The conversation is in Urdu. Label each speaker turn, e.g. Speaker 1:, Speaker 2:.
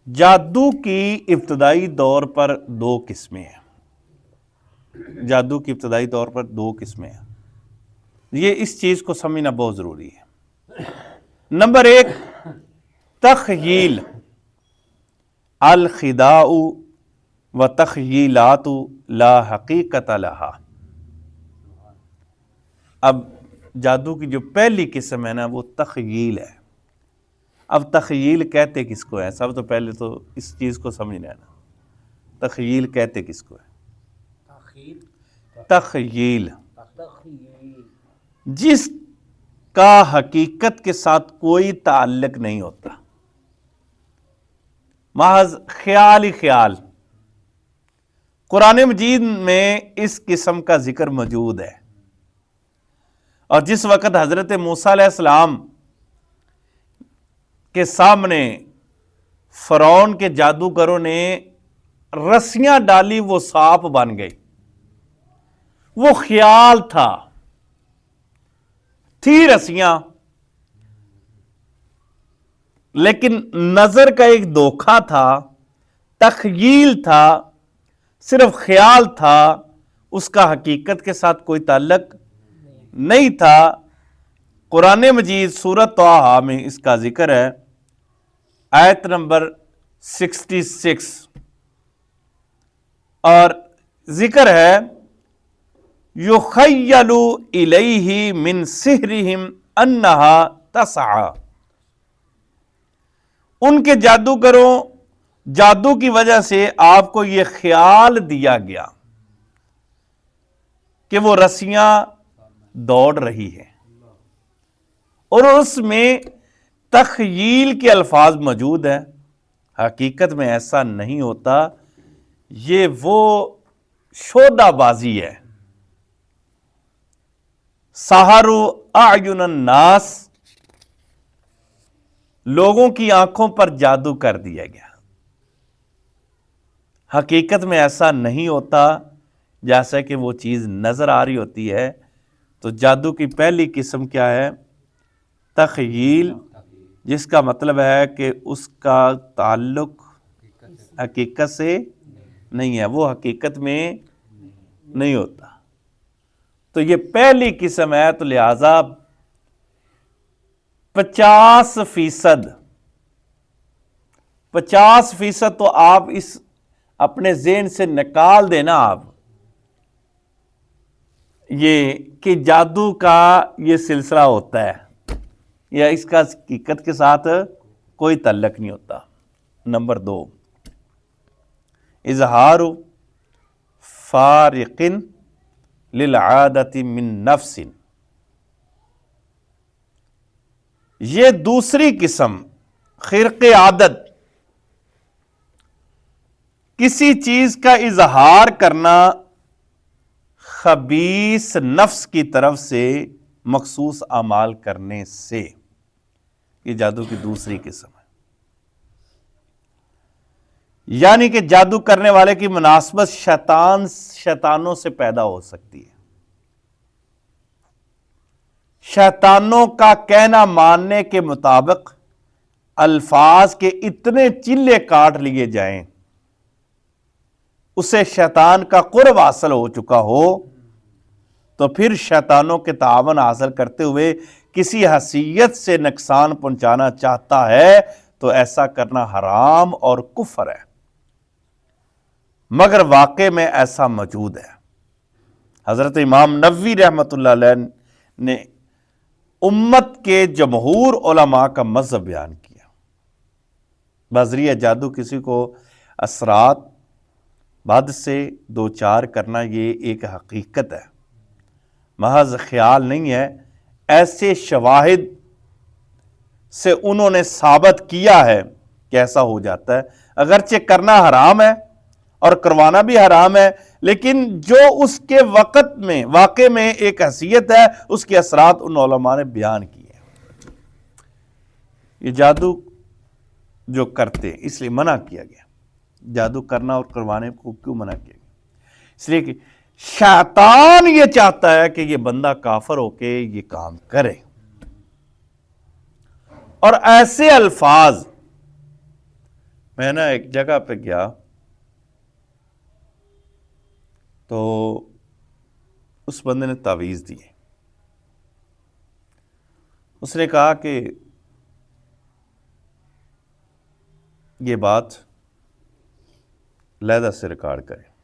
Speaker 1: جادو کی ابتدائی دور پر دو قسمیں ہیں۔ جادو کی ابتدائی طور پر دو قسمیں ہیں، یہ اس چیز کو سمجھنا بہت ضروری ہے۔ نمبر ایک، تخیل، الخداع و تخیلات لا حقیقت لہا۔ اب جادو کی جو پہلی قسم ہے نا وہ تخیل ہے۔ اب تخیل کہتے کس کو ہے؟ سب تو پہلے تو اس چیز کو سمجھنا ہے نا، تخیل کہتے کس کو ہے؟ تخیل، جس کا حقیقت کے ساتھ کوئی تعلق نہیں ہوتا، محض خیال ہی خیال۔ قرآن مجید میں اس قسم کا ذکر موجود ہے، اور جس وقت حضرت موسیٰ علیہ السلام کے سامنے فرعون کے جادوگروں نے رسیاں ڈالی، وہ سانپ بن گئی، وہ خیال تھا، تھی رسیاں، لیکن نظر کا ایک دھوکہ تھا، تخیل تھا، صرف خیال تھا، اس کا حقیقت کے ساتھ کوئی تعلق نہیں تھا۔ قرآن مجید سورۃ طٰہٰ میں اس کا ذکر ہے، آیت نمبر 66، اور ذکر ہے یُخَیَّلُ إِلَیْهِ مِن سِحْرِهِمْ أَنَّهَا تَسْعَىٰ۔ ان کے جادوگروں جادو کی وجہ سے آپ کو یہ خیال دیا گیا کہ وہ رسیاں دوڑ رہی ہیں، اور اس میں تخیل کے الفاظ موجود ہیں، حقیقت میں ایسا نہیں ہوتا، یہ وہ شودہ بازی ہے۔ سحروا اعین الناس، لوگوں کی آنکھوں پر جادو کر دیا گیا، حقیقت میں ایسا نہیں ہوتا جیسا کہ وہ چیز نظر آ رہی ہوتی ہے۔ تو جادو کی پہلی قسم کیا ہے؟ تخیل، جس کا مطلب ہے کہ اس کا تعلق حقیقت سے نہیں ہے، وہ حقیقت میں نہیں ہوتا۔ تو یہ پہلی قسم ہے، تو لہذا 50% تو آپ اس اپنے ذہن سے نکال دینا، آپ یہ کہ جادو کا یہ سلسلہ ہوتا ہے یا اس کا حقیقت کے ساتھ کوئی تعلق نہیں ہوتا۔ نمبر 2، اظہار فارق للعادت من نفس، یہ دوسری قسم، خرق عادت، کسی چیز کا اظہار کرنا خبیث نفس کی طرف سے مخصوص اعمال کرنے سے، یہ جادو کی دوسری قسم ہے۔ یعنی کہ جادو کرنے والے کی مناسبت شیطانوں سے پیدا ہو سکتی ہے، شیطانوں کا کہنا ماننے کے مطابق الفاظ کے اتنے چلے کاٹ لیے جائیں، اسے شیطان کا قرب حاصل ہو چکا ہو، تو پھر شیطانوں کے تعاون حاصل کرتے ہوئے کسی حیثیت سے نقصان پہنچانا چاہتا ہے تو ایسا کرنا حرام اور کفر ہے، مگر واقع میں ایسا موجود ہے۔ حضرت امام نووی رحمۃ اللہ علیہ نے امت کے جمہور علماء کا مذہب بیان کیا، بذریعہ جادو کسی کو اثرات بد سے دوچار کرنا یہ ایک حقیقت ہے، محض خیال نہیں ہے۔ ایسے شواہد سے انہوں نے ثابت کیا ہے کہ ایسا ہو جاتا ہے، اگرچہ کرنا حرام ہے اور کروانا بھی حرام ہے، لیکن جو اس کے وقت میں واقع میں ایک حیثیت ہے، اس کے اثرات ان علماء نے بیان کیے ہیں۔ یہ جادو جو کرتے اس لیے منع کیا گیا، جادو کرنا اور کروانے کو کیوں منع کیا گیا؟ اس لیے کہ شیطان یہ چاہتا ہے کہ یہ بندہ کافر ہو کے یہ کام کرے، اور ایسے الفاظ میں نا ایک جگہ پہ گیا تو اس بندے نے تعویذ دیے. اس نے کہا کہ یہ بات علیحدہ سے ریکارڈ کرے.